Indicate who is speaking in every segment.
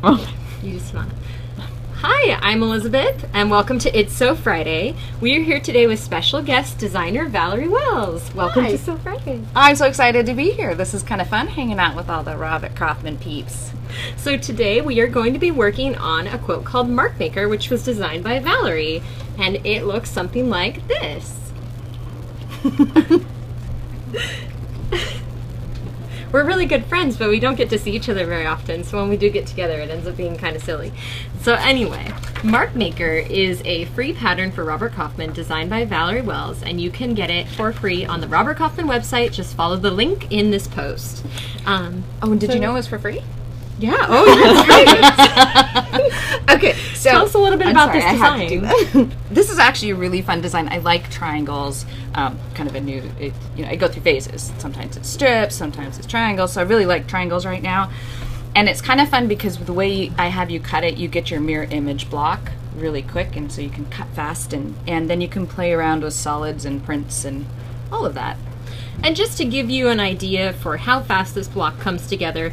Speaker 1: You just smile. Hi, I'm Elizabeth, and welcome to It's Sew Friday. We are here today with special guest designer Valori Wells. Welcome to Sew Friday.
Speaker 2: I'm so excited to be here. This is kind of fun hanging out with all the Robert Kaufman peeps.
Speaker 1: So today we are going to be working on a quilt called Mark Maker, which was designed by Valori, and it looks something like this. We're really good friends, but we don't get to see each other very often, so when we do get together, it ends up being kind of silly. So anyway, Mark Maker is a free pattern for Robert Kaufman designed by Valori Wells, and you can get it for free on the Robert Kaufman website. Just follow the link in this post.
Speaker 2: And did you know it was for free?
Speaker 1: Yeah. Oh, that's great.
Speaker 2: Okay, so
Speaker 1: tell us a little bit about this design.
Speaker 2: I have to do that. This is actually a really fun design. I like triangles. Kind of a new. I go through phases. Sometimes it's strips, sometimes it's triangles. So I really like triangles right now, and it's kind of fun because the way I have you cut it, you get your mirror image block really quick, and so you can cut fast, and then you can play around with solids and prints and all of that.
Speaker 1: And just to give you an idea for how fast this block comes together,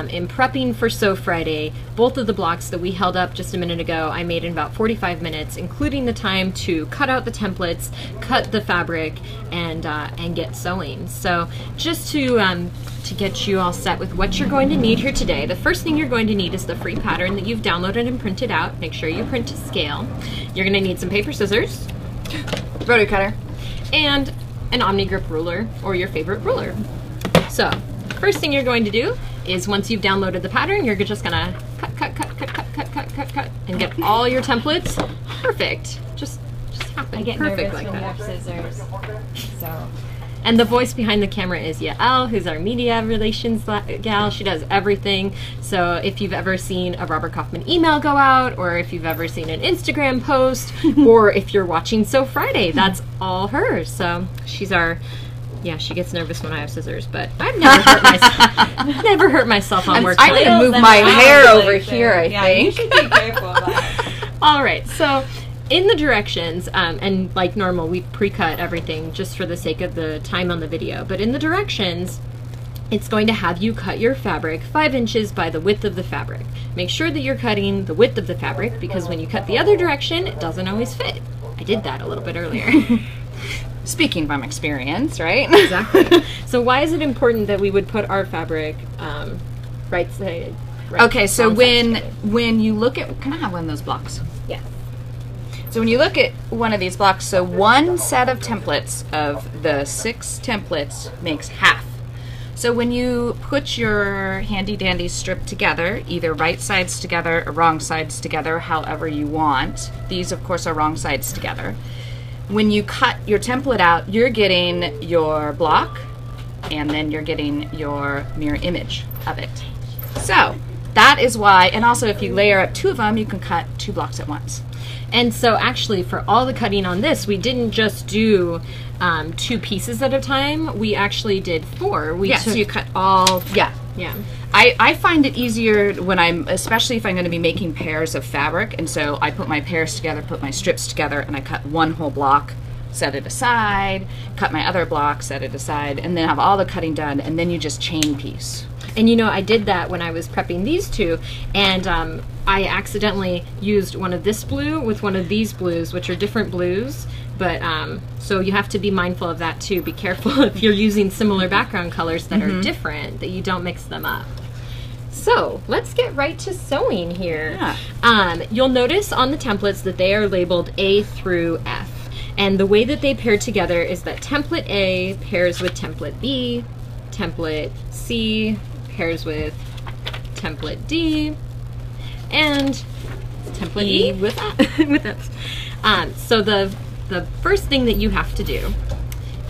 Speaker 1: in prepping for Sew Friday, both of the blocks that we held up just a minute ago, I made in about 45 minutes, including the time to cut out the templates, cut the fabric, and get sewing. So just to get you all set with what you're going to need here today, the first thing you're going to need is the free pattern that you've downloaded and printed out. Make sure you print to scale. You're going to need some paper scissors,
Speaker 2: rotary cutter,
Speaker 1: and an Omni Grip ruler or your favorite ruler. So, first thing you're going to do is once you've downloaded the pattern, you're just gonna cut, and get all your templates perfect. Just happen
Speaker 3: I get
Speaker 1: perfect
Speaker 3: nervous
Speaker 1: like
Speaker 3: when
Speaker 1: that.
Speaker 3: you have scissors, so.
Speaker 1: And the voice behind the camera is Yael, who's our media relations gal. She does everything. So if you've ever seen a Robert Kaufman email go out, or if you've ever seen an Instagram post, or if you're watching Sew Friday, that's all her. So she's our, she gets nervous when I have scissors, but I've never hurt myself. Never hurt myself on work.
Speaker 2: I need to move my hair over here, I think.
Speaker 3: You should be careful about it.
Speaker 1: All right, so in the directions, and like normal, we pre-cut everything just for the sake of the time on the video, but in the directions, it's going to have you cut your fabric 5 inches by the width of the fabric. Make sure that you're cutting the width of the fabric, because when you cut the other direction, it doesn't always fit. I did that a little bit earlier.
Speaker 2: Speaking from experience, right?
Speaker 1: Exactly. So why is it important that we would put our fabric right side?
Speaker 2: Okay, so when you look at, can I have one of those blocks?
Speaker 1: Yeah.
Speaker 2: So when you look at one of these blocks, so one set of templates of the 6 templates makes half. So when you put your handy dandy strip together, either right sides together or wrong sides together, however you want, these of course are wrong sides together. When you cut your template out, you're getting your block, and then you're getting your mirror image of it. So that is why, and also if you layer up 2 of them, you can cut 2 blocks at once.
Speaker 1: And so actually for all the cutting on this, we didn't just do 2 pieces at a time. We actually did 4.
Speaker 2: So you cut all,
Speaker 1: Yeah.
Speaker 2: I find it easier when especially if I'm going to be making pairs of fabric, and so I put my pairs together, put my strips together, and I cut one whole block, set it aside, cut my other block, set it aside, and then have all the cutting done, and then you just chain piece.
Speaker 1: And you know, I did that when I was prepping these 2, and I accidentally used one of this blue with one of these blues, which are different blues, but so you have to be mindful of that too. Be careful if you're using similar background colors that are different, that you don't mix them up. So let's get right to sewing here.
Speaker 2: Yeah.
Speaker 1: You'll notice on the templates that they are labeled A through F. And the way that they pair together is that template A pairs with template B, template C pairs with template D, and template E with F. So the first thing that you have to do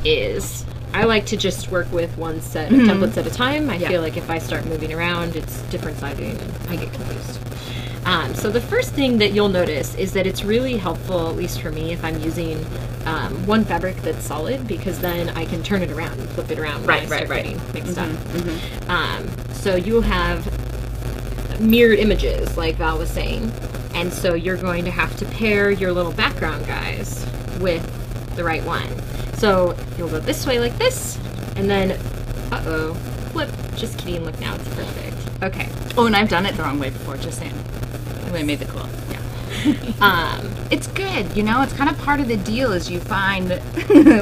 Speaker 1: is, I like to just work with one set of templates at a time. I feel like if I start moving around, it's different siding and I get confused. So the first thing that you'll notice is that it's really helpful, at least for me, if I'm using one fabric that's solid, because then I can turn it around and flip it around when I start getting mixed up. So you'll have mirrored images, like Val was saying, and so you're going to have to pair your little background guys with the right one. So you'll go this way like this, and then, flip. Just kidding, look now, it's perfect. Okay.
Speaker 2: Oh, and I've done it the wrong way before, just saying. I made the quilt. Yeah. It's good, you know, it's kind of part of the deal is you find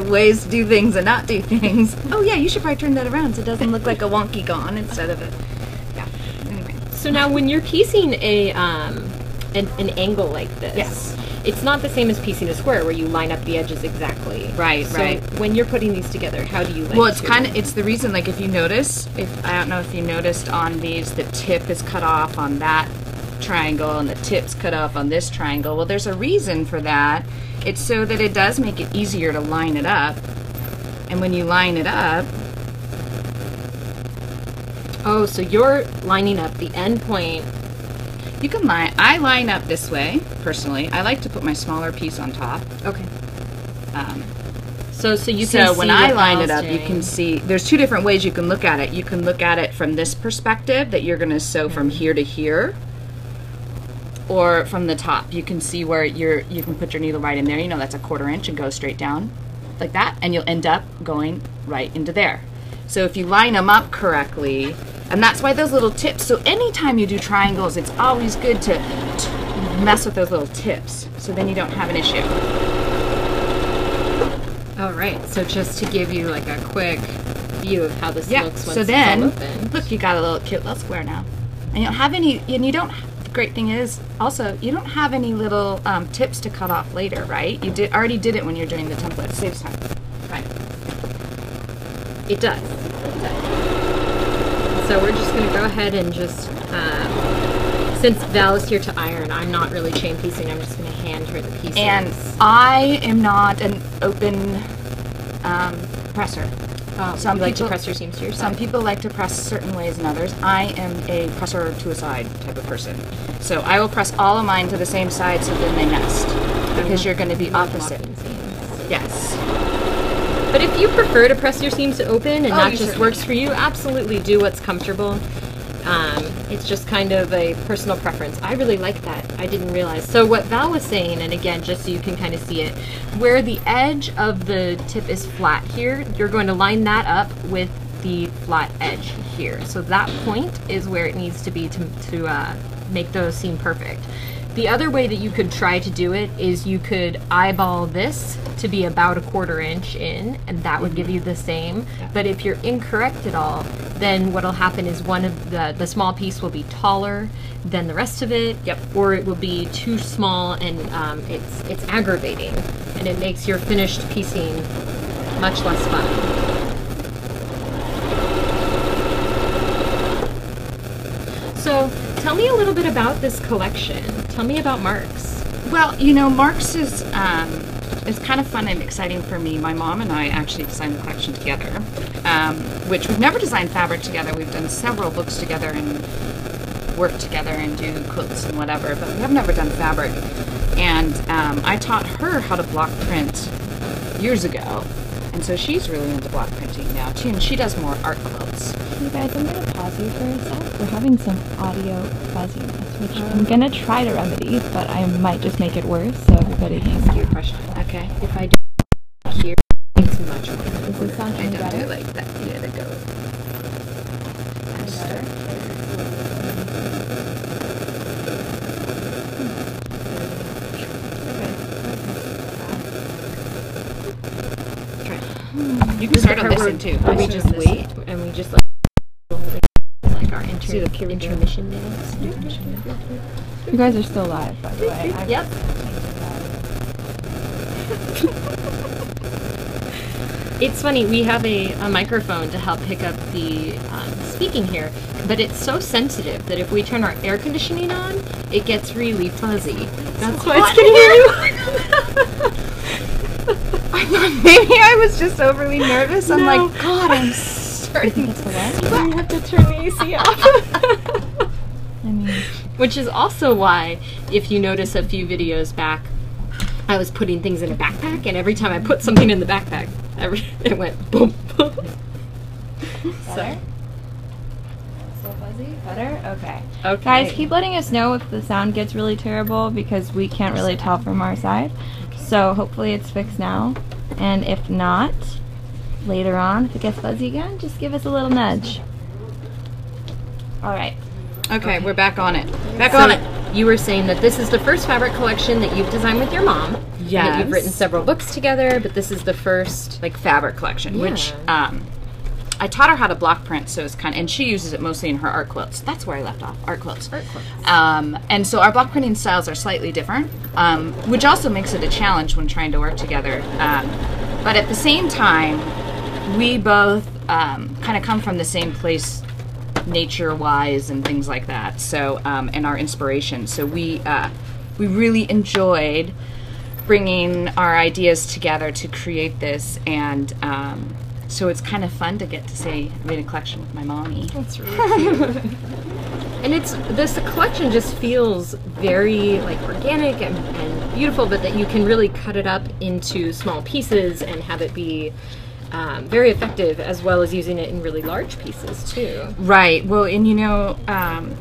Speaker 2: ways to do things and not do things. Oh yeah, you should probably turn that around so it doesn't look like a wonky gone instead of a, yeah. Anyway.
Speaker 1: So now when you're piecing an angle like this,
Speaker 2: Yes.
Speaker 1: it's not the same as piecing a square where you line up the edges exactly.
Speaker 2: Right,
Speaker 1: so
Speaker 2: right.
Speaker 1: when you're putting these together, how do you like
Speaker 2: Well, it's
Speaker 1: to-
Speaker 2: kind of, it's the reason, like if you notice, I don't know if you noticed on these, the tip is cut off on that triangle and the tip's cut off on this triangle. Well, there's a reason for that. It's so that it does make it easier to line it up. And when you line it up,
Speaker 1: Oh, so you're lining up the end point.
Speaker 2: you can line, I line up this way, personally. I like to put my smaller piece on top.
Speaker 1: Okay.
Speaker 2: Um,
Speaker 1: So you can
Speaker 2: So
Speaker 1: see
Speaker 2: when I
Speaker 1: what
Speaker 2: line it
Speaker 1: Val's
Speaker 2: up, you
Speaker 1: doing.
Speaker 2: can see, there's two different ways you can look at it. You can look at it from this perspective, that you're going to sew from here to here, or from the top. You can see where you can put your needle right in there. You know, that's a 1/4 inch and go straight down like that, and you'll end up going right into there. So if you line them up correctly, and that's why those little tips, so anytime you do triangles, it's always good to mess with those little tips, so then you don't have an issue.
Speaker 1: All right. So just to give you like a quick view of how this
Speaker 2: Yeah,
Speaker 1: looks once
Speaker 2: so
Speaker 1: it's all
Speaker 2: then,
Speaker 1: open.
Speaker 2: look, you got a little cute little square now. And you don't have any, and you don't, the great thing is, also, you don't have any little tips to cut off later, right? You already did it when you're doing the template. It saves time. Right.
Speaker 1: It does. So we're just going to go ahead and just, since Val is here to iron, I'm not really chain piecing. I'm just going to hand her the pieces.
Speaker 2: And I am not an open presser.
Speaker 1: some you like to press your seams to yourself.
Speaker 2: Some people like to press certain ways and others. I am a presser to a side type of person. So I will press all of mine to the same side so then they nest. Because you're going to be opposite. Yes.
Speaker 1: But if you prefer to press your seams to open and that
Speaker 2: you
Speaker 1: just
Speaker 2: certainly
Speaker 1: works for you, absolutely do what's comfortable. It's just kind of a personal preference. I really like that. I didn't realize. So what Val was saying, and again, just so you can kind of see it, where the edge of the tip is flat here, you're going to line that up with the flat edge here. So that point is where it needs to be to make those seem perfect. The other way that you could try to do it is you could eyeball this to be about a 1/4 inch in, and that would give you the same. But if you're incorrect at all, then what'll happen is one of the small piece will be taller than the rest of it, or it will be too small and it's aggravating, and it makes your finished piecing much less fun. So tell me a little bit about this collection. Tell me about Marks.
Speaker 2: Well, you know, Marks is kind of fun and exciting for me. My mom and I actually designed the collection together, which we've never designed fabric together. We've done several books together and worked together and do quilts and whatever, but we have never done fabric. And I taught her how to block print years ago, and so she's really into block printing now too, and she does more art quilts.
Speaker 4: You guys, I'm going to pause you for a sec. We're having some audio fuzziness, which I'm going to try to remedy, but I might just make it worse, so everybody can
Speaker 1: Ask you a question.
Speaker 2: Okay.
Speaker 1: If I do here, it's much more.
Speaker 4: Does this sound
Speaker 2: I
Speaker 4: any
Speaker 2: don't
Speaker 4: better?
Speaker 2: do it like that. Yeah, to go. You can start on this end too.
Speaker 1: Or we just wait and we just like our intermission nails.
Speaker 4: You guys are still live, by the way.
Speaker 1: Yep. It's funny, we have a microphone to help pick up the speaking here, but it's so sensitive that if we turn our air conditioning on, it gets really fuzzy. That's why it's getting really
Speaker 2: I thought maybe I was just overly nervous. I'm
Speaker 1: No.
Speaker 2: like, God, I'm starting
Speaker 4: It's the what?
Speaker 1: We have to turn the AC off.
Speaker 4: I mean,
Speaker 1: Which is also why, if you notice a few videos back, I was putting things in a backpack, and every time I put something in the backpack, it went boom.
Speaker 4: better? Still fuzzy? Better? Okay.
Speaker 1: Okay.
Speaker 4: Guys, keep letting us know if the sound gets really terrible, because we can't really tell from our side. So hopefully it's fixed now. And if not, later on, if it gets fuzzy again, just give us a little nudge. Alright.
Speaker 2: Okay, we're back on it. Back on it.
Speaker 1: You were saying that this is the first fabric collection that you've designed with your mom.
Speaker 2: Yes.
Speaker 1: And that you've written several books together, but this is the first
Speaker 2: Like fabric collection, which I taught her how to block print, so it's kind of, and she uses it mostly in her art quilts. That's where I left off, art quilts.
Speaker 1: art quilts.
Speaker 2: And so our block printing styles are slightly different, which also makes it a challenge when trying to work together. But at the same time, we both kind of come from the same place nature-wise and things like that, so, and our inspiration. So we really enjoyed bringing our ideas together to create this, and so it's kind of fun to get to say I made a collection with my mommy.
Speaker 1: That's really cute. And this collection just feels very like organic and beautiful, but that you can really cut it up into small pieces and have it be very effective, as well as using it in really large pieces too.
Speaker 2: Right. Well, and you know,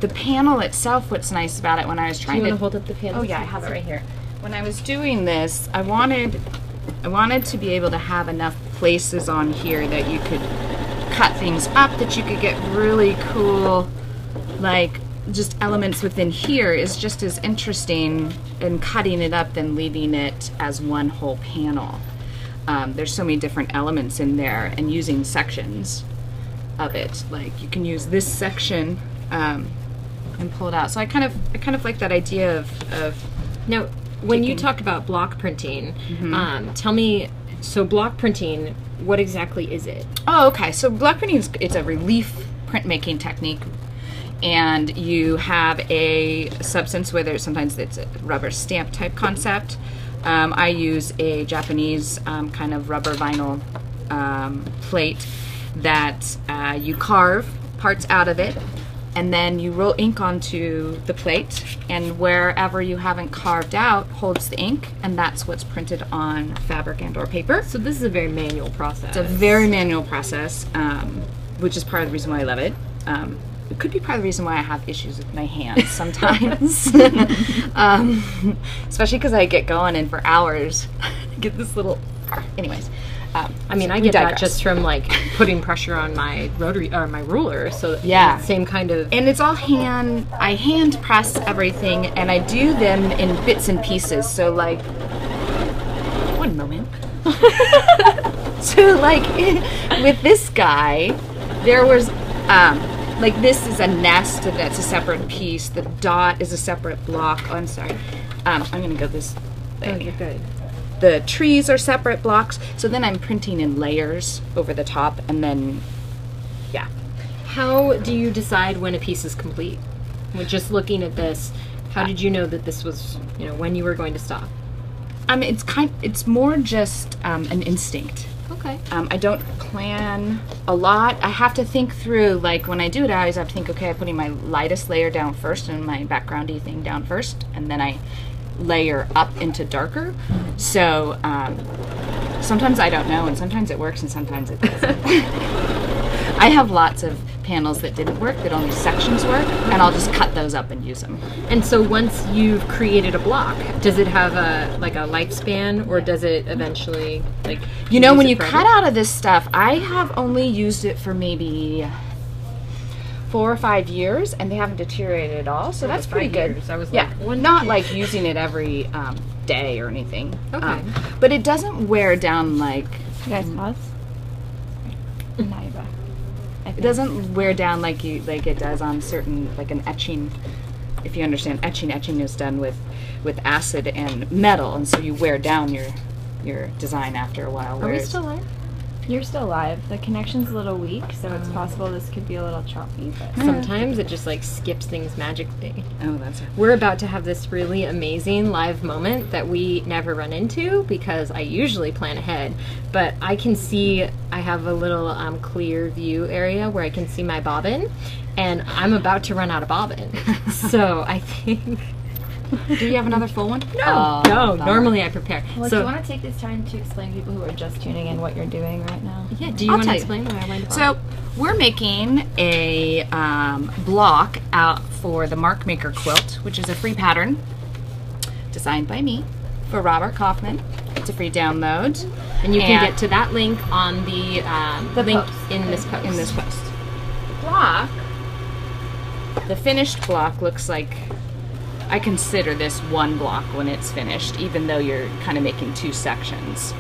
Speaker 2: the panel itself, what's nice about it when I was trying
Speaker 1: Do you
Speaker 2: to
Speaker 1: want to hold up the panel?
Speaker 2: Oh yeah, I have it right here. When I was doing this, I wanted to be able to have enough places on here that you could cut things up, that you could get really cool, like, just elements within here is just as interesting in cutting it up than leaving it as one whole panel. There's so many different elements in there, and using sections of it, like you can use this section and pull it out. So I kind of like that idea of
Speaker 1: Now, when you talked about block printing, tell me, so block printing, what exactly is it?
Speaker 2: Oh, okay. So block printing it's a relief printmaking technique, and you have a substance, whether sometimes it's a rubber stamp type concept. I use a Japanese kind of rubber vinyl plate that you carve parts out of it, and then you roll ink onto the plate, and wherever you haven't carved out holds the ink, and that's what's printed on fabric and or paper.
Speaker 1: So this is a very manual process.
Speaker 2: It's a very manual process, which is part of the reason why I love it. It could be part of the reason why I have issues with my hands sometimes. Especially because I get going and for hours get this little... Anyways.
Speaker 1: I mean, I get that just from like putting pressure on my rotary or my ruler. So
Speaker 2: yeah,
Speaker 1: same kind of.
Speaker 2: And it's all I hand press everything, and I do them in bits and pieces. So like, one moment. So like with this guy, there was like this is a nest that's a separate piece. The dot is a separate block. Oh, I'm sorry. I'm gonna go this way.
Speaker 1: Oh, you're good.
Speaker 2: The trees are separate blocks, so then I'm printing in layers over the top, and then, yeah.
Speaker 1: How do you decide when a piece is complete? With just looking at this, how did you know that this was, when you were going to stop?
Speaker 2: It's more just an instinct.
Speaker 1: Okay.
Speaker 2: I don't plan a lot. I have to think through, like when I do it, I always have to think, okay, I'm putting my lightest layer down first and my backgroundy thing down first, and then I layer up into darker. So sometimes I don't know, and sometimes it works and sometimes it doesn't. I have lots of panels that didn't work, that only sections work, and I'll just cut those up and use them.
Speaker 1: And so once you've created a block, does it have a lifespan, or does it eventually
Speaker 2: when you cut out of this stuff, I have only used it for maybe 4 or 5 years, and they haven't deteriorated at all, so that's pretty good.
Speaker 1: Years. I was
Speaker 2: not like using it every day or anything.
Speaker 1: Okay.
Speaker 2: But it doesn't wear down like...
Speaker 4: You guys pause? Now you're back.
Speaker 2: It doesn't wear down like it does on certain, like an etching. If you understand etching is done with acid and metal, and so you wear down your design after a while.
Speaker 1: Are we still live?
Speaker 4: You're still live. The connection's a little weak, so it's possible this could be a little choppy. But
Speaker 1: sometimes it just skips things magically.
Speaker 2: Oh, that's it.
Speaker 1: We're about to have this really amazing live moment that we never run into because I usually plan ahead. But I can see, I have a little clear view area where I can see my bobbin, and I'm about to run out of bobbin. So I think...
Speaker 2: Do you have another full one?
Speaker 1: No, normally I prepare.
Speaker 4: Well, do you want to take this time to explain to people who are just tuning in what you're doing right now?
Speaker 1: Yeah, do you want to explain why I went
Speaker 2: So, we're making a block out for the Mark Maker quilt, which is a free pattern designed by me for Robert Kaufman. It's a free download.
Speaker 1: And you can get to that link on the link
Speaker 4: post.
Speaker 1: in this post.
Speaker 2: The block The finished block looks like, I consider this one block when it's finished, even though you're kind of making 2 sections.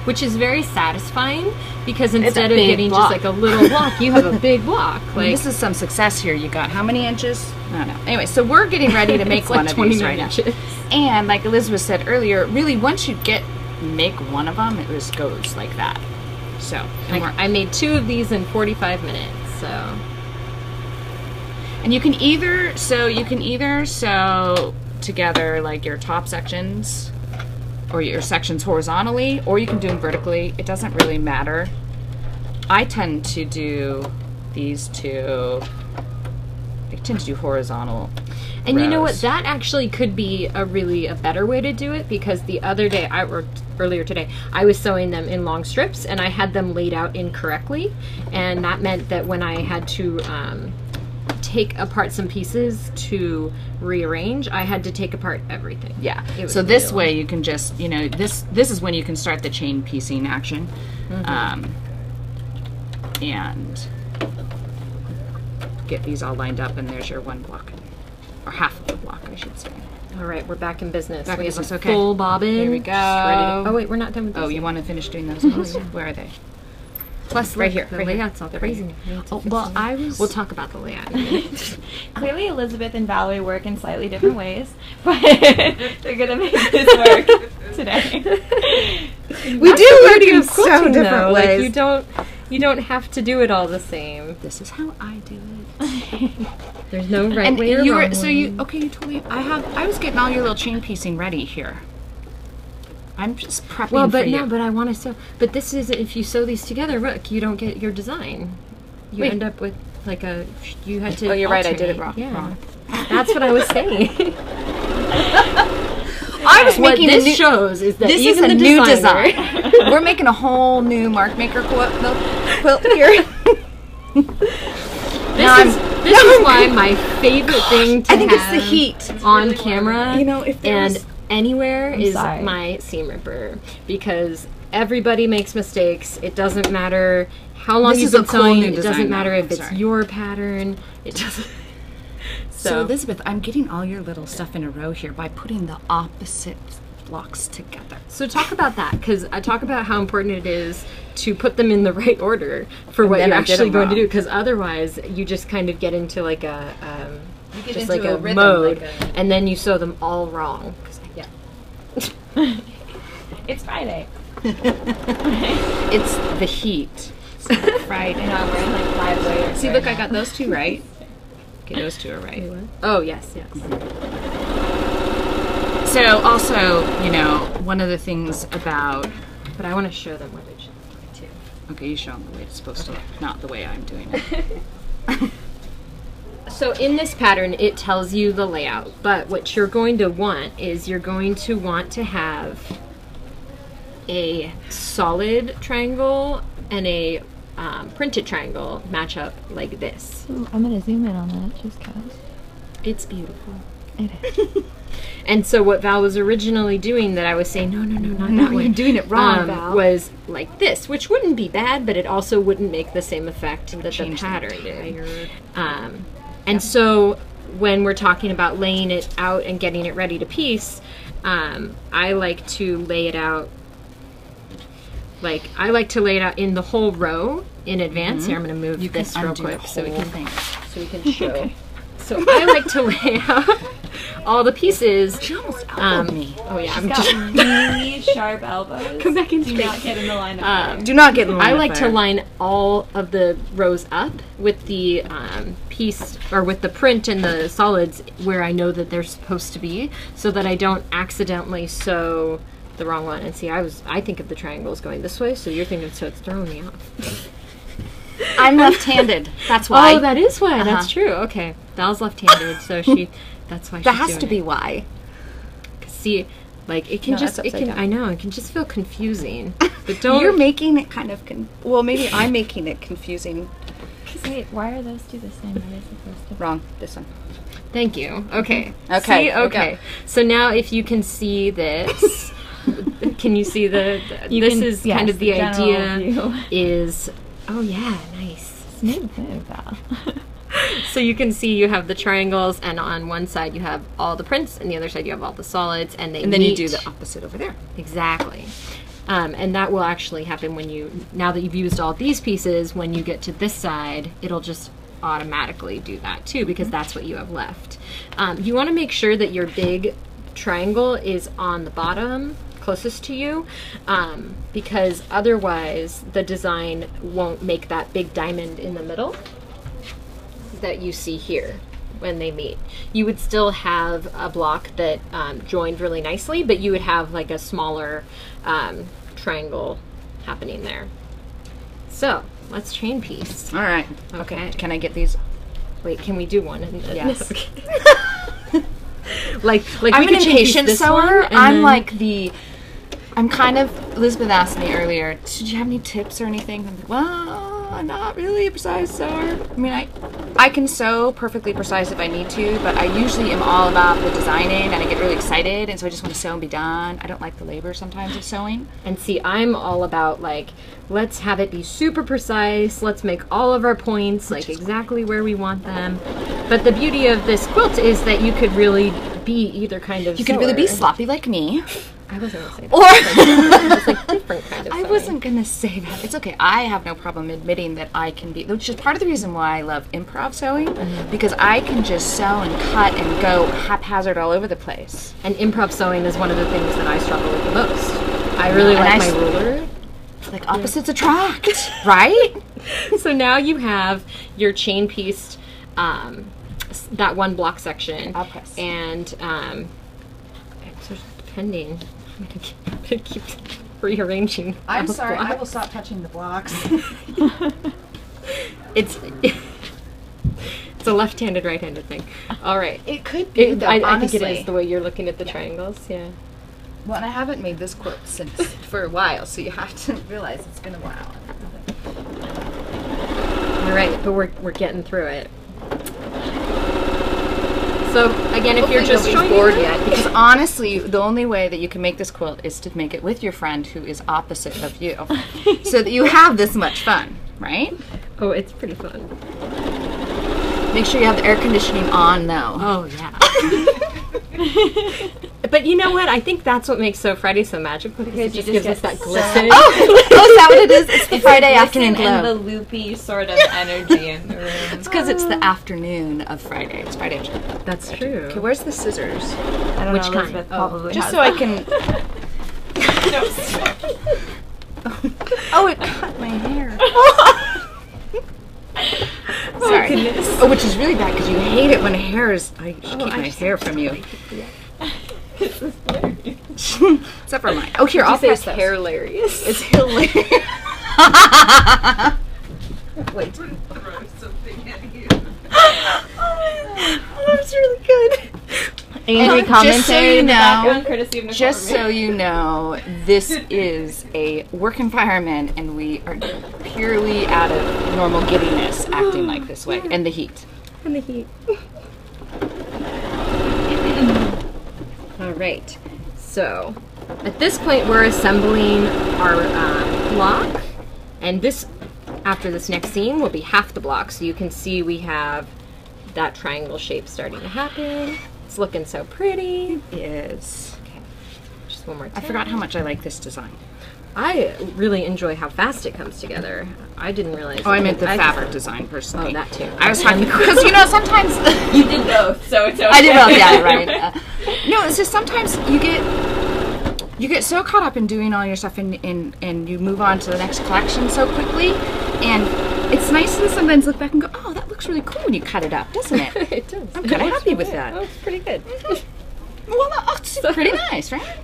Speaker 1: Which is very satisfying because instead of
Speaker 2: big
Speaker 1: getting
Speaker 2: block.
Speaker 1: just like a little block, you have a big block.
Speaker 2: I mean,
Speaker 1: Like
Speaker 2: this is some success here. You got how many inches? I don't know. Anyway, so we're getting ready to make
Speaker 1: it's
Speaker 2: one
Speaker 1: like
Speaker 2: of these
Speaker 1: 29
Speaker 2: right now.
Speaker 1: inches.
Speaker 2: And like Elizabeth said earlier, really once you make one of them, it just goes like that. So, and
Speaker 1: Like, I made 2 of these in 45 minutes. So
Speaker 2: and you can either sew together like your top sections or your sections horizontally, or you can do them vertically. It doesn't really matter. I tend to do these 2. I tend to do horizontal.
Speaker 1: And you know what?
Speaker 2: rows.
Speaker 1: That actually could be a better way to do it, because the other day, earlier today, I was sewing them in long strips and I had them laid out incorrectly, and that meant that when I had to take apart some pieces to rearrange, I had to take apart everything.
Speaker 2: Yeah.
Speaker 1: It was
Speaker 2: So this
Speaker 1: real.
Speaker 2: way you can just, this is when you can start the chain piecing action. And get these all lined up, and there's your one block. Or half of the block, I should say.
Speaker 1: All right, we're back in business.
Speaker 2: Back in
Speaker 1: we have
Speaker 2: business,
Speaker 1: a
Speaker 2: okay.
Speaker 1: full bobbin.
Speaker 2: Here we go.
Speaker 1: just ready to- oh wait, we're not done with this.
Speaker 2: Oh, you
Speaker 1: yet.
Speaker 2: want to finish doing those ones? Where are they?
Speaker 1: Plus
Speaker 2: right
Speaker 1: look,
Speaker 2: here,
Speaker 1: the
Speaker 2: right here.
Speaker 1: layout's all crazy.
Speaker 2: Oh, well, I was...
Speaker 1: We'll talk about the layout in a minute.
Speaker 4: Clearly, Elizabeth and Valerie work in slightly different ways, but they're gonna make this work today.
Speaker 2: We do work in
Speaker 1: of
Speaker 2: so
Speaker 1: quilting,
Speaker 2: different
Speaker 1: though.
Speaker 2: ways.
Speaker 1: Like you don't have to do it all the same.
Speaker 2: This is how I do it.
Speaker 1: There's no right
Speaker 2: And
Speaker 1: way or
Speaker 2: you were
Speaker 1: wrong
Speaker 2: so
Speaker 1: way.
Speaker 2: you okay? You totally. I was getting all your little chain piecing ready here. I'm just prepping
Speaker 1: Well,
Speaker 2: for
Speaker 1: but
Speaker 2: you.
Speaker 1: no, but I want to sew. But this is, if you sew these together, look, you don't get your design. You
Speaker 2: Wait.
Speaker 1: end up with like a. You had to.
Speaker 2: Oh, you're right, I did it
Speaker 1: alternate.
Speaker 2: wrong.
Speaker 1: Yeah.
Speaker 2: Wrong.
Speaker 1: That's what I was saying.
Speaker 2: I was
Speaker 1: What
Speaker 2: making
Speaker 1: this
Speaker 2: a new,
Speaker 1: shows is that
Speaker 2: this is
Speaker 1: even
Speaker 2: a
Speaker 1: the
Speaker 2: new
Speaker 1: designer-
Speaker 2: design. We're making a whole new mark maker quilt here.
Speaker 1: This is why my favorite thing to
Speaker 2: I think it's
Speaker 1: have
Speaker 2: the heat.
Speaker 1: on camera,
Speaker 2: if there
Speaker 1: and
Speaker 2: was-
Speaker 1: anywhere is
Speaker 4: sorry.
Speaker 1: my seam ripper, because everybody makes mistakes. It doesn't matter how long
Speaker 2: This
Speaker 1: you've
Speaker 2: is a
Speaker 1: been
Speaker 2: cool
Speaker 1: sewing.
Speaker 2: new
Speaker 1: It
Speaker 2: design
Speaker 1: doesn't matter
Speaker 2: now.
Speaker 1: if it's
Speaker 2: Sorry.
Speaker 1: your pattern. It doesn't.
Speaker 2: So Elizabeth, I'm getting all your little stuff in a row here by putting the opposite blocks together.
Speaker 1: So talk about that, because I talk about how important it is to put them in the right order for what
Speaker 2: then
Speaker 1: you're
Speaker 2: I did
Speaker 1: actually
Speaker 2: it
Speaker 1: going to
Speaker 2: wrong.
Speaker 1: do, because otherwise you just kind of get into like a
Speaker 3: get
Speaker 1: just
Speaker 3: into
Speaker 1: like
Speaker 3: a
Speaker 1: a
Speaker 3: rhythm,
Speaker 1: mode,
Speaker 3: like a-
Speaker 1: and then you sew them all wrong. 'Cause
Speaker 4: It's Friday.
Speaker 2: It's the heat.
Speaker 4: Friday. Now we're in like 5 layers.
Speaker 2: See,
Speaker 4: right
Speaker 2: look,
Speaker 4: now.
Speaker 2: I got those 2 right. Okay, those 2 are right.
Speaker 1: Oh yes, yes.
Speaker 2: So also, one of the things about...
Speaker 1: But I want to show them what it should look like too.
Speaker 2: Okay, you show them the way it's supposed to look, not the way I'm doing it.
Speaker 1: So in this pattern, it tells you the layout, but what you're going to want is you're going to want to have a solid triangle and a printed triangle match up like this.
Speaker 4: Ooh, I'm gonna zoom in on that just cause.
Speaker 1: It's beautiful.
Speaker 4: It is.
Speaker 1: And so what Val was originally doing, that I was saying, no, not
Speaker 2: No,
Speaker 1: that way,
Speaker 2: you're doing it wrong, Val.
Speaker 1: was like this, which wouldn't be bad, but it also wouldn't make the same effect that the
Speaker 2: Change the
Speaker 1: pattern did.
Speaker 2: entire-
Speaker 1: And so when we're talking about laying it out and getting it ready to piece, I like to lay it out in the whole row in advance. Here, I'm going to move this real
Speaker 2: undo the
Speaker 1: quick so we
Speaker 2: whole
Speaker 1: can
Speaker 2: thing.
Speaker 1: show. So I like to lay out all the pieces.
Speaker 2: She almost elbowed me.
Speaker 1: Oh yeah,
Speaker 4: She's
Speaker 1: I'm
Speaker 4: got
Speaker 1: just
Speaker 4: really sharp elbows.
Speaker 1: come back in
Speaker 4: Do
Speaker 1: straight.
Speaker 4: not get in the line of fire.
Speaker 2: Do not get in line
Speaker 1: I
Speaker 2: of
Speaker 1: like to
Speaker 2: fire.
Speaker 1: line all of the rows up with the piece, or with the print and the solids where I know that they're supposed to be, so that I don't accidentally sew the wrong one. And see, I think of the triangles going this way, so you're thinking, so it's throwing me off.
Speaker 2: I'm left-handed. That's why.
Speaker 1: Oh, that is why.
Speaker 2: Uh-huh.
Speaker 1: That's true. Okay, Val's left-handed, so that's why.
Speaker 2: That
Speaker 1: she's
Speaker 2: has
Speaker 1: doing
Speaker 2: to be
Speaker 1: it.
Speaker 2: why.
Speaker 1: See, like it can
Speaker 4: No,
Speaker 1: just
Speaker 4: that's upside down.
Speaker 1: I know it can just feel confusing. But don't.
Speaker 2: You're making it kind of well, maybe I'm making it confusing.
Speaker 4: Wait, why are those two the same? Are they supposed to?
Speaker 2: Wrong. This one.
Speaker 1: Thank you. Okay.
Speaker 2: Okay,
Speaker 1: See?
Speaker 2: here we
Speaker 1: Okay.
Speaker 2: go.
Speaker 1: So now, if you can see this, can you see this is kind of the idea.
Speaker 4: View.
Speaker 1: Is oh yeah, nice.
Speaker 4: Smooth move, Val.
Speaker 1: So you can see you have the triangles, and on one side you have all the prints, and the other side you have all the solids, and they
Speaker 2: And then you
Speaker 1: meet.
Speaker 2: do the opposite over there.
Speaker 1: Exactly. And that will actually happen when you, now that you've used all these pieces, when you get to this side, it'll just automatically do that too, because that's what you have left. You want to make sure that your big triangle is on the bottom closest to you, because otherwise the design won't make that big diamond in the middle that you see here when they meet. You would still have a block that joined really nicely, but you would have like a smaller triangle happening there. So let's chain piece.
Speaker 2: All right.
Speaker 1: Okay.
Speaker 2: Can I get these?
Speaker 1: Wait, can we do one?
Speaker 2: Yes.
Speaker 1: Okay. like
Speaker 2: I'm
Speaker 1: we
Speaker 2: an
Speaker 1: could chain piece
Speaker 2: impatient
Speaker 1: this
Speaker 2: sewer.
Speaker 1: one, and
Speaker 2: I'm
Speaker 1: then-
Speaker 2: like I'm kind of, Elizabeth asked me earlier, did you have any tips or anything? I'm like, well, I'm not really a precise sewer. I mean, I can sew perfectly precise if I need to, but I usually am all about the designing, and I get really excited, and so I just want to sew and be done. I don't like the labor sometimes of sewing.
Speaker 1: And see, I'm all about like, let's have it be super precise. Let's make all of our points like exactly where we want them. But the beauty of this quilt is that you could really be either kind of
Speaker 2: You could really be
Speaker 1: sewer.
Speaker 2: sloppy like me.
Speaker 1: I wasn't gonna say that.
Speaker 2: Or
Speaker 1: It's like different kind of
Speaker 2: I
Speaker 1: sewing.
Speaker 2: wasn't gonna say that. It's okay. I have no problem admitting that I can be, which is part of the reason why I love improv sewing, because I can just sew and cut and go haphazard all over the place.
Speaker 1: And improv sewing is one of the things that I struggle with the most. I really
Speaker 2: And
Speaker 1: like
Speaker 2: I
Speaker 1: my ruler.
Speaker 2: Like opposites attract, right?
Speaker 1: So now you have your chain pieced that one block section.
Speaker 2: I'll press.
Speaker 1: And so depending, I'm gonna keep rearranging.
Speaker 3: I'm
Speaker 1: those
Speaker 3: sorry, I
Speaker 1: blocks.
Speaker 3: will stop touching the blocks.
Speaker 1: It's a left-handed, right-handed thing. All right.
Speaker 2: It could be, though,
Speaker 1: I think
Speaker 2: honestly.
Speaker 1: it is the way you're looking at the triangles. Yeah.
Speaker 2: Well, and I haven't made this quilt since for a while, so you have to realize it's been a while.
Speaker 1: All right, but we're getting through it. So again, if you're just
Speaker 2: Nobody's
Speaker 1: joining
Speaker 2: bored
Speaker 1: us-
Speaker 2: yet, because honestly, the only way that you can make this quilt is to make it with your friend who is opposite of you, so that you have this much fun, right?
Speaker 1: Oh, it's pretty fun.
Speaker 2: Make sure you have the air conditioning on, though.
Speaker 1: Oh yeah. But you know what? I think that's what makes So Friday so magical, because it just gives us that glisten.
Speaker 2: Oh, is that what it is? It's the Friday afternoon
Speaker 3: And the
Speaker 2: glow.
Speaker 3: loopy sort of energy in the room.
Speaker 2: It's because it's the afternoon of Friday. It's Friday afternoon.
Speaker 1: That's true.
Speaker 2: Okay, where's the scissors?
Speaker 4: I don't
Speaker 1: Which
Speaker 4: know,
Speaker 1: kind?
Speaker 4: Elizabeth
Speaker 1: Oh,
Speaker 4: probably
Speaker 2: Just
Speaker 4: has
Speaker 2: so I can. Oh, it cut my hair. Sorry. Oh, which is really bad because you hate it when hair is. I keep my hair from you. Except for mine. Oh, here, I'll press those.
Speaker 1: hilarious.
Speaker 2: It's hilarious. Wait.
Speaker 1: That's really good.
Speaker 4: angry
Speaker 2: And
Speaker 4: commentary
Speaker 2: just so you
Speaker 4: in the
Speaker 2: know,
Speaker 4: background.
Speaker 3: Courtesy of Nicole
Speaker 2: Just
Speaker 3: Remain.
Speaker 2: so you know, this is a work environment, and we are purely out of normal giddiness acting like this way, and the heat.
Speaker 1: And the heat. All right. So, at this point, we're assembling our block, and this, after this next scene, will be half the block. So you can see we have that triangle shape starting to happen. It's looking so pretty.
Speaker 2: Is.
Speaker 1: Okay. Just one more time.
Speaker 2: I forgot how much I like this design.
Speaker 1: I really enjoy how fast it comes together. I didn't realize.
Speaker 2: Oh, I meant the
Speaker 1: I
Speaker 2: fabric design, personally.
Speaker 1: Oh, that too.
Speaker 2: I was talking because you know sometimes
Speaker 3: You did both, so it's okay.
Speaker 2: I did both. Yeah, right. No, it's just sometimes you get so caught up in doing all your stuff and you move on to the next collection so quickly, and it's nice to sometimes look back and go, oh, that looks really cool when you cut it up, doesn't it?
Speaker 1: It does.
Speaker 2: I'm kind of happy with that.
Speaker 1: Oh, it's pretty good.
Speaker 2: Well, it's pretty nice, right?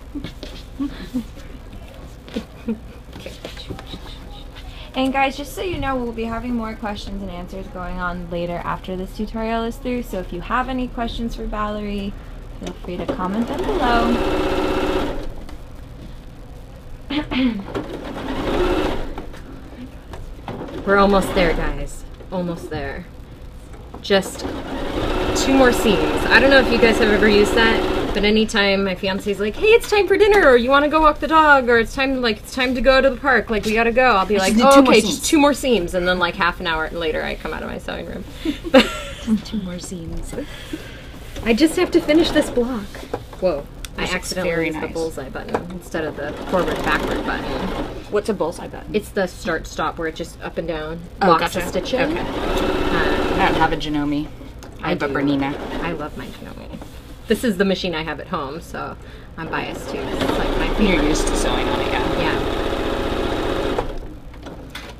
Speaker 4: And guys, just so you know, we'll be having more questions and answers going on later after this tutorial is through. So if you have any questions for Valori, feel free to comment them below.
Speaker 1: We're almost there, guys. Almost there. Just 2 more seams. I don't know if you guys have ever used that, but anytime my fiance's like, hey, it's time for dinner, or you want to go walk the dog, or it's time to go to the park, like we gotta go, I'll be like,
Speaker 2: need
Speaker 1: oh,
Speaker 2: 2 more
Speaker 1: okay,
Speaker 2: seams.
Speaker 1: just 2 more seams, and then like half an hour later I come out of my sewing room.
Speaker 2: 2 more seams.
Speaker 1: I just have to finish this block. Whoa. I
Speaker 2: This looks
Speaker 1: accidentally
Speaker 2: very
Speaker 1: used the
Speaker 2: nice.
Speaker 1: bullseye button instead of the forward-backward button.
Speaker 2: What's a bullseye button?
Speaker 1: It's the start-stop where it's just up and down.
Speaker 2: Oh,
Speaker 1: Blocks
Speaker 2: gotcha.
Speaker 1: the stitching.
Speaker 2: Okay. I don't have a Janome. I have a
Speaker 1: do.
Speaker 2: Bernina.
Speaker 1: I love my Janome. This is the machine I have at home, so I'm biased too. It's like my favorite.
Speaker 2: You're used to sewing on it, yeah.
Speaker 1: Yeah.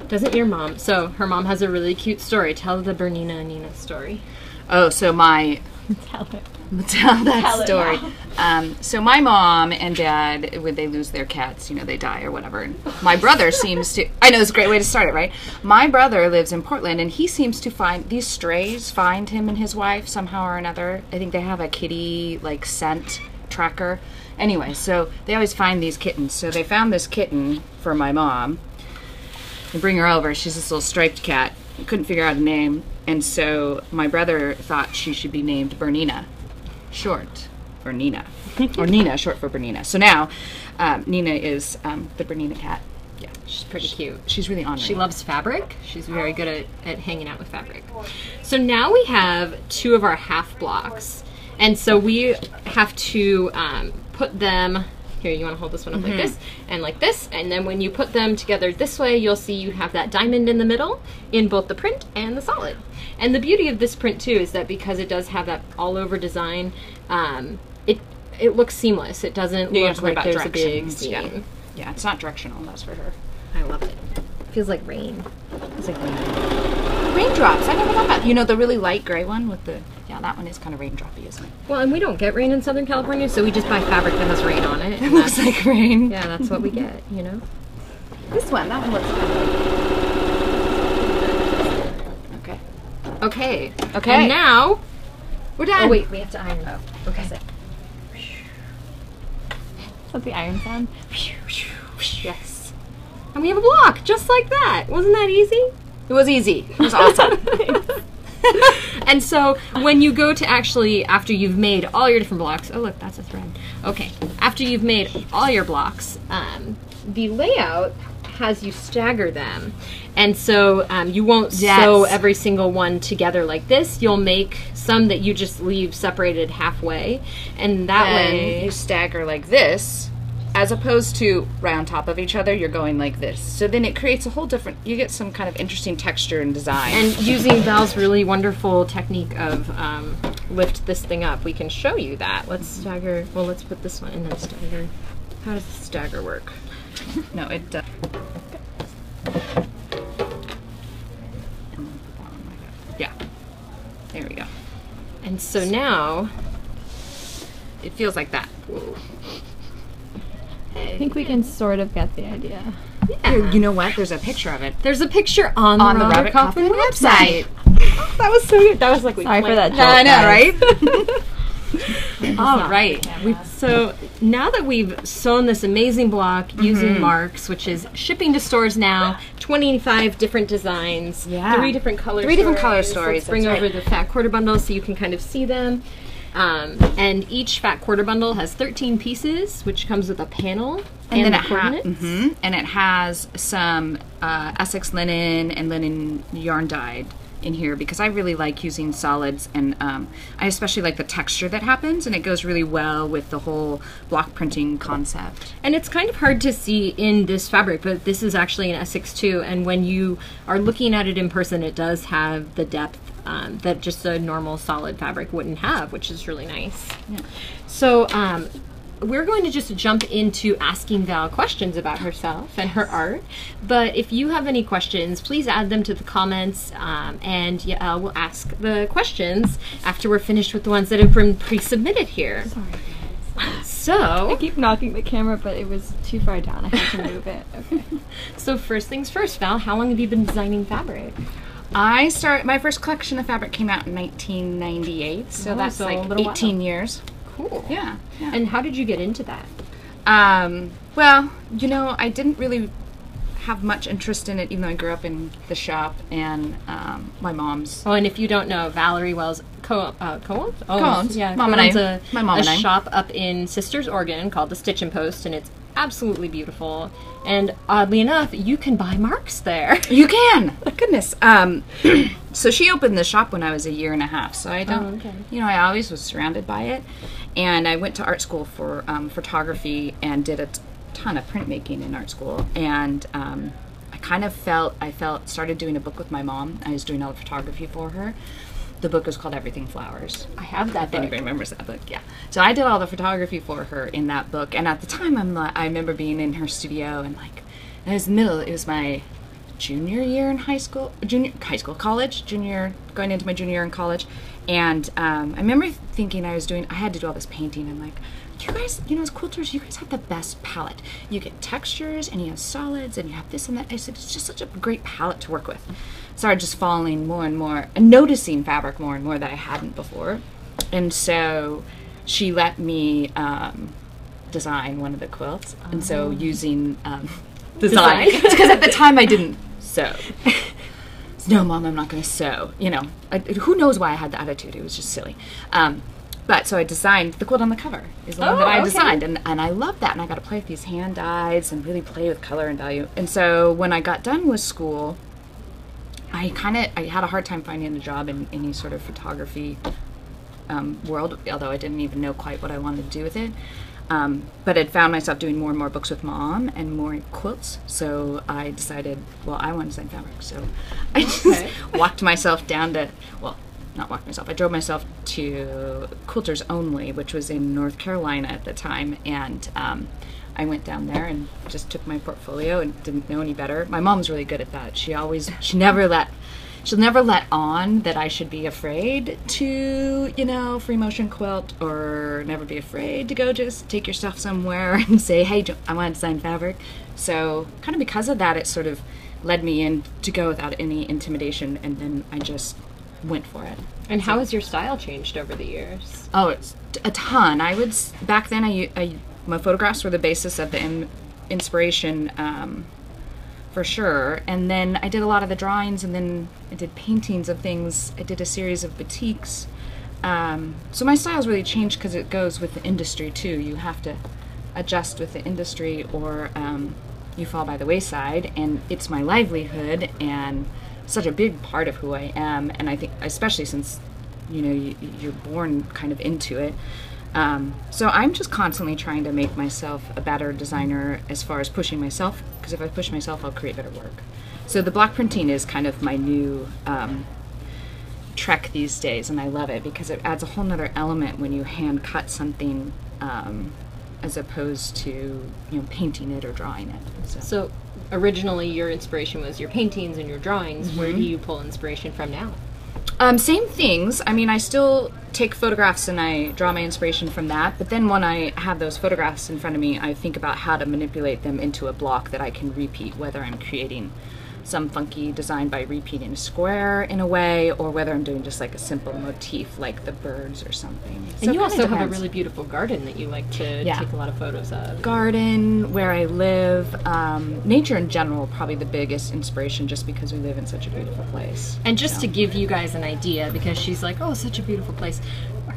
Speaker 1: Doesn't your mom? So her mom has a really cute story. Tell the Bernina and Nina story.
Speaker 2: Oh, so my...
Speaker 4: Tell it.
Speaker 2: Tell that
Speaker 4: Tell it
Speaker 2: story. So my mom and dad, when they lose their cats, you know, they die or whatever. And my brother seems to, I know it's a great way to start it, right? My brother lives in Portland, and he seems to find, these strays find him and his wife somehow or another. I think they have a kitty, like, scent tracker. Anyway, so they always find these kittens. So they found this kitten for my mom. They bring her over. She's this little striped cat. Couldn't figure out a name. And so my brother thought she should be named Bernina. Short for Nina, or Nina short for Bernina. So now Nina is the Bernina cat. Yeah,
Speaker 1: She's pretty cute.
Speaker 2: she's really ornery.
Speaker 1: She loves fabric. She's very good at hanging out with fabric. So now we have 2 of our half blocks. And so we have to put them, here, you want to hold this one up like this, and then when you put them together this way, you'll see you have that diamond in the middle in both the print and the solid. And the beauty of this print too is that because it does have that all over design, it looks seamless. It doesn't
Speaker 2: You don't
Speaker 1: look
Speaker 2: have to worry
Speaker 1: like
Speaker 2: about
Speaker 1: there's a big
Speaker 2: directions.
Speaker 1: seam.
Speaker 2: Yeah, it's not directional, that's for sure.
Speaker 1: I love it. Feels like rain.
Speaker 2: It's like raindrops. I never thought about. You know the really light gray one with the, yeah, that one is kind of raindroppy, isn't it?
Speaker 1: Well, and we don't get rain in Southern California, so we just buy fabric that has rain on it.
Speaker 2: It looks like rain.
Speaker 1: Yeah, that's what we get, you know?
Speaker 2: This one, that one looks kind of like. Okay.
Speaker 1: Okay.
Speaker 2: Okay.
Speaker 1: And now,
Speaker 2: We're done.
Speaker 1: oh wait, we have to iron. Oh, okay.
Speaker 4: What's the iron sound?
Speaker 1: Yes. And we have a block, just like that. Wasn't that easy?
Speaker 2: It was easy. It was awesome.
Speaker 1: And so when you go to actually, after you've made all your different blocks, oh look, that's a thread. Okay, after you've made all your blocks, the layout has you stagger them. And so you won't sew every single one together like this. You'll make some that you just leave separated halfway. And that way,
Speaker 2: you stagger like this, as opposed to right on top of each other, you're going like this. So then it creates a whole different, you get some kind of interesting texture and design.
Speaker 1: and using Val's really wonderful technique of lift this thing up, we can show you that. Let's stagger, well, let's put this one and then stagger. How does the stagger work?
Speaker 2: No, it does. Yeah. There we go.
Speaker 1: And so now,
Speaker 2: It feels like that.
Speaker 4: I think we can sort of get the idea.
Speaker 2: Here, you know what? There's a picture of it.
Speaker 1: there's a picture on
Speaker 2: On
Speaker 1: the
Speaker 2: the
Speaker 1: Robert
Speaker 2: Robert
Speaker 1: Kaufman
Speaker 2: Kaufman
Speaker 1: website. That was so good. That was like we
Speaker 4: Sorry for that joke,
Speaker 2: I know,
Speaker 4: guys.
Speaker 2: right?
Speaker 1: All right. So now that we've sewn this amazing block using marks, which is shipping to stores now, 25 different designs,
Speaker 2: Yeah.
Speaker 1: 3 different color
Speaker 2: 3 different color stories,
Speaker 1: Let's bring
Speaker 2: that's
Speaker 1: over the fat quarter bundle so you can kind of see them. And each fat quarter bundle has 13 pieces, which comes with a panel and
Speaker 2: then
Speaker 1: the
Speaker 2: it
Speaker 1: coordinates.
Speaker 2: and it has some Essex linen and linen yarn dyed in here because I really like using solids, and I especially like the texture that happens, and it goes really well with the whole block printing concept.
Speaker 1: And it's kind of hard to see in this fabric, but this is actually an Essex too, and when you are looking at it in person, it does have the depth that just a normal solid fabric wouldn't have, which is really nice.
Speaker 2: Yeah.
Speaker 1: So we're going to just jump into asking Val questions about herself and her art, but if you have any questions, please add them to the comments, and we'll ask the questions after we're finished with the ones that have been pre-submitted here.
Speaker 4: Sorry, guys. I
Speaker 1: So,
Speaker 4: keep knocking the camera, but it was too far down. I had to move it. Okay.
Speaker 1: so first things first, Val, how long have you been designing fabric?
Speaker 2: My first collection of fabric came out in 1998, so
Speaker 1: Oh,
Speaker 2: that's
Speaker 1: so a
Speaker 2: like
Speaker 1: little
Speaker 2: 18 years.
Speaker 1: Cool.
Speaker 2: Yeah.
Speaker 1: And how did you get into that?
Speaker 2: Well, you know, I didn't really have much interest in it, even though I grew up in the shop, and my mom's.
Speaker 1: Oh, and if you don't know, Valerie Wells
Speaker 2: Co-owns.
Speaker 1: Yeah,
Speaker 2: Mom and I.
Speaker 1: co-owns
Speaker 2: My mom
Speaker 1: a
Speaker 2: and I.
Speaker 1: shop up in Sisters, Oregon called the Stitch and Post, and it's absolutely beautiful. And oddly enough, you can buy marks there.
Speaker 2: You can. Goodness. So she opened the shop when I was 1.5 years. So I don't,
Speaker 1: okay.
Speaker 2: you know, I always was surrounded by it. And I went to art school for photography and did a ton of printmaking in art school. And I kind of started doing a book with my mom. I was doing all the photography for her. The book was called Everything Flowers.
Speaker 1: I have that
Speaker 2: If
Speaker 1: book.
Speaker 2: anybody remembers that book, yeah. So I did all the photography for her in that book. And at the time, I remember being in her studio and like, it was my junior year in college, going into my junior year in college. And I remember thinking I had to do all this painting and like, you guys, you know, as quilters, you guys have the best palette. You get textures and you have solids and you have this and that. I said, it's just such a great palette to work with. Started just falling more and more and noticing fabric more and more that I hadn't before. And so she let me design one of the quilts. And so using design, because at the time I didn't sew. No, Mom, I'm not going to sew. You know, who knows why I had the attitude. It was just silly. But so I designed the quilt on the cover is the one that I designed. And I love that. And I got to play with these hand dyes and really play with color and value. And so when I got done with school, I had a hard time finding a job in any sort of photography world, although I didn't even know quite what I wanted to do with it. But I'd found myself doing more and more books with Mom and more quilts. So I decided, well, I want to design fabric. So I just walked myself down to, well, not walked myself, I drove myself to Quilters Only, which was in North Carolina at the time. And I went down there and just took my portfolio and didn't know any better. My mom's really good at that. She'll never let on that I should be afraid to, you know, free motion quilt, or never be afraid to go just take your stuff somewhere and say, hey, I want to design fabric. So kind of because of that, it sort of led me in to go without any intimidation, and then I just went for it.
Speaker 1: And how has your style changed over the years?
Speaker 2: Oh, it's a ton. Back then, my photographs were the basis of the inspiration, for sure. And then I did a lot of the drawings, and then I did paintings of things. I did a series of batiks. So my style's really changed because it goes with the industry too. You have to adjust with the industry, or you fall by the wayside. And it's my livelihood and such a big part of who I am. And I think, especially since, you know, you're born kind of into it. So I'm just constantly trying to make myself a better designer as far as pushing myself, because if I push myself, I'll create better work. So the block printing is kind of my new trek these days, and I love it because it adds a whole nother element when you hand cut something as opposed to, you know, painting it or drawing it.
Speaker 1: So originally your inspiration was your paintings and your drawings. Where do you pull inspiration from now?
Speaker 2: Same things. I mean, I still take photographs and I draw my inspiration from that, but then when I have those photographs in front of me, I think about how to manipulate them into a block that I can repeat, whether I'm creating some funky design by repeating a square in a way, or whether I'm doing just like a simple motif like the birds or something.
Speaker 1: And you also have a really beautiful garden that you like to take a lot of photos of.
Speaker 2: Garden, where I live, nature in general, probably the biggest inspiration, just because we live in such a beautiful place.
Speaker 1: And just to give you guys an idea, because she's like, oh, such a beautiful place.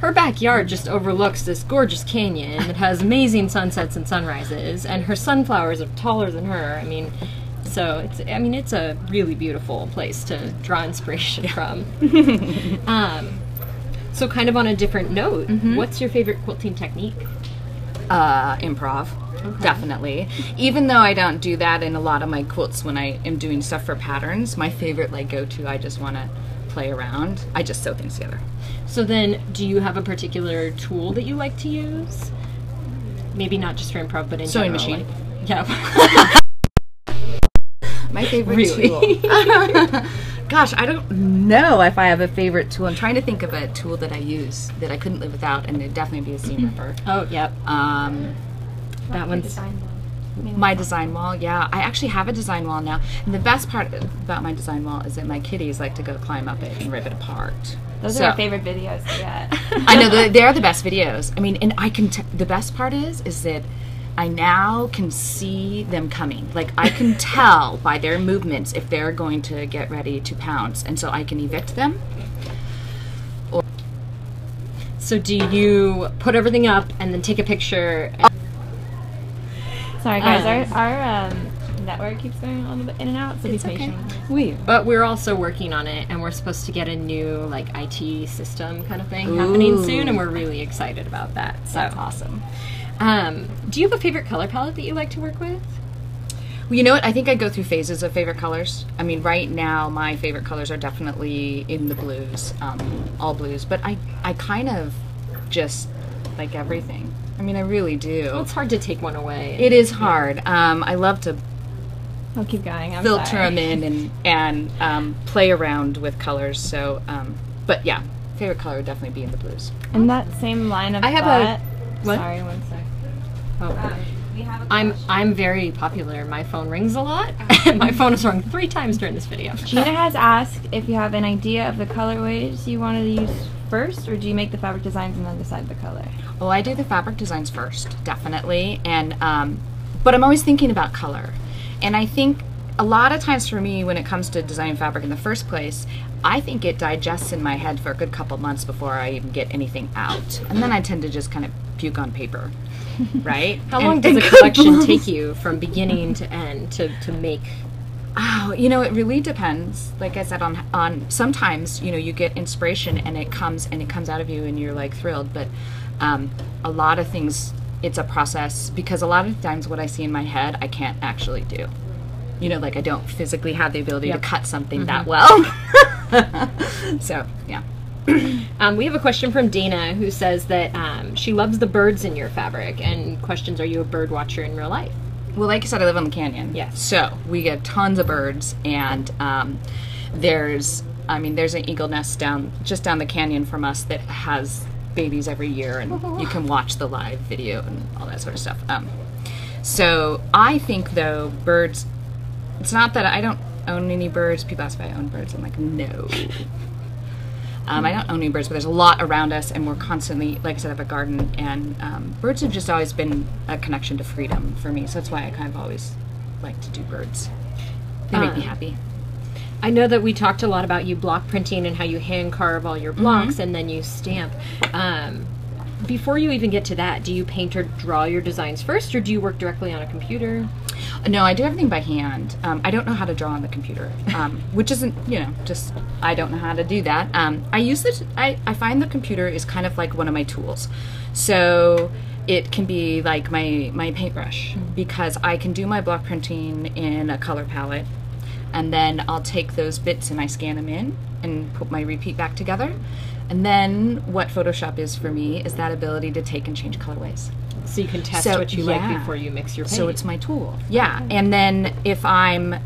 Speaker 1: Her backyard just overlooks this gorgeous canyon that has amazing sunsets and sunrises, and her sunflowers are taller than her. I mean, so it's a really beautiful place to draw inspiration from. So kind of on a different note, what's your favorite quilting technique?
Speaker 2: Improv. Okay. Definitely. Even though I don't do that in a lot of my quilts when I am doing stuff for patterns, my favorite go-to, I just want to play around. I just sew things together.
Speaker 1: So then, do you have a particular tool that you like to use? Maybe not just for improv, but in
Speaker 2: sewing
Speaker 1: general.
Speaker 2: Machine.
Speaker 1: Yeah.
Speaker 2: My favorite tool. Gosh, I don't know if I have a favorite tool. I'm trying to think of a tool that I use that I couldn't live without, and it'd definitely be a seam ripper.
Speaker 1: Oh, yep. That one's
Speaker 2: my design wall. Yeah, I actually have a design wall now, and the best part about my design wall is that my kitties like to go climb up it and rip it apart.
Speaker 4: Those are our favorite videos to get.
Speaker 2: I know, they're the best videos. I mean, and I can. The best part is that I now can see them coming. Like, I can tell by their movements if they're going to get ready to pounce, and so I can evict them.
Speaker 1: So do you put everything up and then take a picture?
Speaker 4: Sorry, guys. Our network keeps going a little bit in and out, so be patient.
Speaker 1: But we're also working on it, and we're supposed to get a new like IT system kind of thing happening soon, and we're really excited about that. So
Speaker 2: That's awesome.
Speaker 1: Do you have a favorite color palette that you like to work with?
Speaker 2: Well, you know what? I think I go through phases of favorite colors. I mean, right now my favorite colors are definitely in the blues, all blues. But I kind of just like everything. I mean, I really do.
Speaker 1: Well, it's hard to take one away.
Speaker 2: It is hard. I love to
Speaker 4: I'll keep going. I'm
Speaker 2: filter
Speaker 4: sorry.
Speaker 2: them in and play around with colors. So, but yeah, favorite color would definitely be in the blues.
Speaker 4: In that same line of
Speaker 1: I have
Speaker 4: thought.
Speaker 1: what?
Speaker 4: Sorry, one sec.
Speaker 1: Oh.
Speaker 4: We have a
Speaker 1: I'm very popular. My phone rings a lot. My phone has rung 3 times during this video.
Speaker 4: Gina has asked if you have an idea of the colorways you wanted to use first, or do you make the fabric designs and then decide the color?
Speaker 2: Well, I do the fabric designs first, definitely, and but I'm always thinking about color. And I think a lot of times for me, when it comes to designing fabric in the first place, I think it digests in my head for a good couple months before I even get anything out. And then I tend to just kind of puke on paper, right?
Speaker 1: How long does a collection take you from beginning to end to make?
Speaker 2: Oh, you know, it really depends. Like I said, on sometimes, you know, you get inspiration and it comes out of you and you're like thrilled. But a lot of things, it's a process, because a lot of times what I see in my head, I can't actually do. You know, like I don't physically have the ability to cut something that well. So, yeah.
Speaker 1: We have a question from Dana who says that she loves the birds in your fabric and questions, are you a bird watcher in real life?
Speaker 2: Well, like I said, I live on the canyon.
Speaker 1: Yes.
Speaker 2: So we get tons of birds, and there's an eagle nest just down the canyon from us that has babies every year, and you can watch the live video and all that sort of stuff. So I think, though, birds, it's not that I don't own any birds. People ask if I own birds. I'm like, no. I don't own any birds, but there's a lot around us, and we're constantly, like I said, I have a garden, and birds have just always been a connection to freedom for me, so that's why I kind of always like to do birds. They make me happy.
Speaker 1: I know that we talked a lot about you block printing and how you hand carve all your blocks and then you stamp. Before you even get to that, do you paint or draw your designs first, or do you work directly on a computer?
Speaker 2: No, I do everything by hand. I don't know how to draw on the computer, which isn't, just I don't know how to do that. I find the computer is kind of like one of my tools. So it can be like my paintbrush, because I can do my block printing in a color palette, and then I'll take those bits and I scan them in and put my repeat back together. And then what Photoshop is for me is that ability to take and change colorways.
Speaker 1: So you can test what you like before you mix your paint.
Speaker 2: So it's my tool. Yeah. And then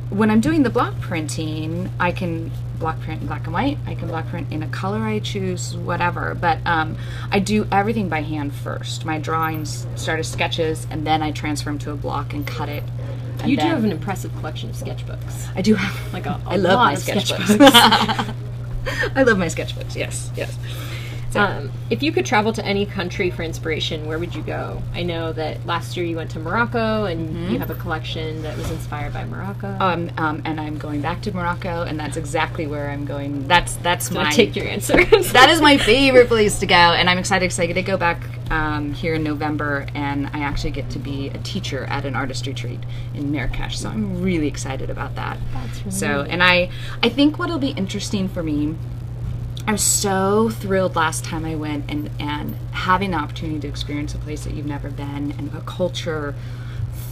Speaker 2: when I'm doing the block printing, I can block print in black and white. I can block print in a color I choose, whatever. But I do everything by hand first. My drawings start as sketches, and then I transfer them to a block and cut it. And
Speaker 1: you do have an impressive collection of sketchbooks.
Speaker 2: I do have
Speaker 1: like a
Speaker 2: I love
Speaker 1: lot
Speaker 2: my
Speaker 1: of
Speaker 2: sketchbooks. I love my sketchbooks. Yes. So.
Speaker 1: If you could travel to any country for inspiration, where would you go? I know that last year you went to Morocco, and you have a collection that was inspired by Morocco.
Speaker 2: And I'm going back to Morocco, and that's exactly where I'm going. That's my
Speaker 1: take your answer.
Speaker 2: That is my favorite place to go, and I'm excited because I get to go back here in November, and I actually get to be a teacher at an artist retreat in Marrakesh. So I'm really excited about that.
Speaker 1: That's really
Speaker 2: so, and I think what'll be interesting for me, I was so thrilled last time I went, and having the opportunity to experience a place that you've never been, and a culture,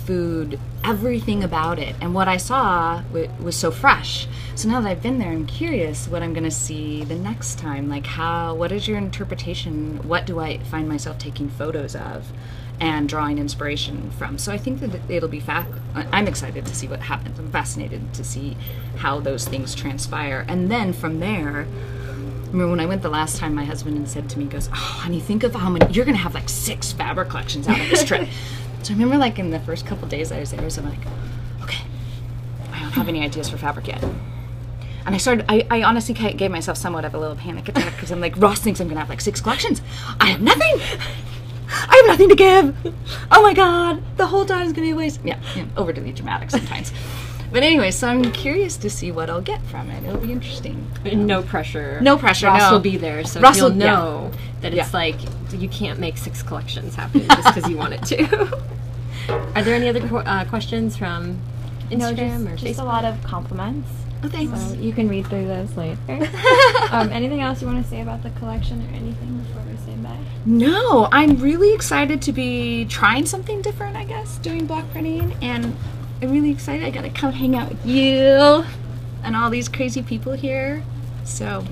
Speaker 2: food, everything about it. And what I saw was so fresh. So now that I've been there, I'm curious what I'm going to see the next time. Like what is your interpretation? What do I find myself taking photos of and drawing inspiration from? So I think that it'll be I'm excited to see what happens. I'm fascinated to see how those things transpire. And then from there, I remember when I went the last time, my husband said to me, he goes, "Oh, honey, think of how many, you're going to have like 6 fabric collections out of this trip." So I remember like in the first couple days I was there, so I'm like, okay, I don't have any ideas for fabric yet. And I honestly gave myself somewhat of a little panic attack, because I'm like, Ross thinks I'm going to have like 6 collections. I have nothing. I have nothing to give. Oh my God, the whole time is going to be a waste. Yeah, overly dramatic sometimes. But anyway, so I'm curious to see what I'll get from it. It'll be interesting.
Speaker 1: No pressure.
Speaker 2: No pressure.
Speaker 1: Ross
Speaker 2: no.
Speaker 1: will be there, so
Speaker 2: Ross
Speaker 1: he'll
Speaker 2: will
Speaker 1: know that it's like you can't make 6 collections happen just because you want it to. Are there any other questions from
Speaker 4: No,
Speaker 1: Instagram or
Speaker 4: just
Speaker 1: Facebook?
Speaker 4: a lot of compliments.
Speaker 2: Oh, thanks.
Speaker 4: So you can read through those later. Anything else you want to say about the collection or anything before we say bye?
Speaker 2: No, I'm really excited to be trying something different, I guess, doing block printing, and I'm really excited I got to come hang out with you and all these crazy people here. So,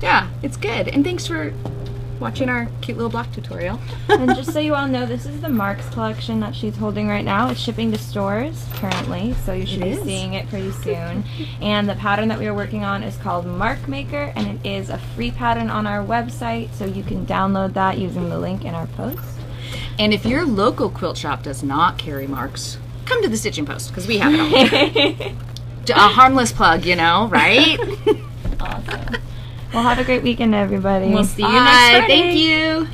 Speaker 2: yeah, it's good. And thanks for watching our cute little block tutorial.
Speaker 4: And just so you all know, this is the Marks collection that she's holding right now. It's shipping to stores currently, so you should be seeing it pretty soon. And the pattern that we are working on is called Mark Maker, and it is a free pattern on our website, so you can download that using the link in our post.
Speaker 2: And if your local quilt shop does not carry marks, come to the Stitching Post, because we have it all. A harmless plug, you know, right?
Speaker 4: Awesome. Well, have a great weekend, everybody.
Speaker 2: We'll see you next Friday. Thank you.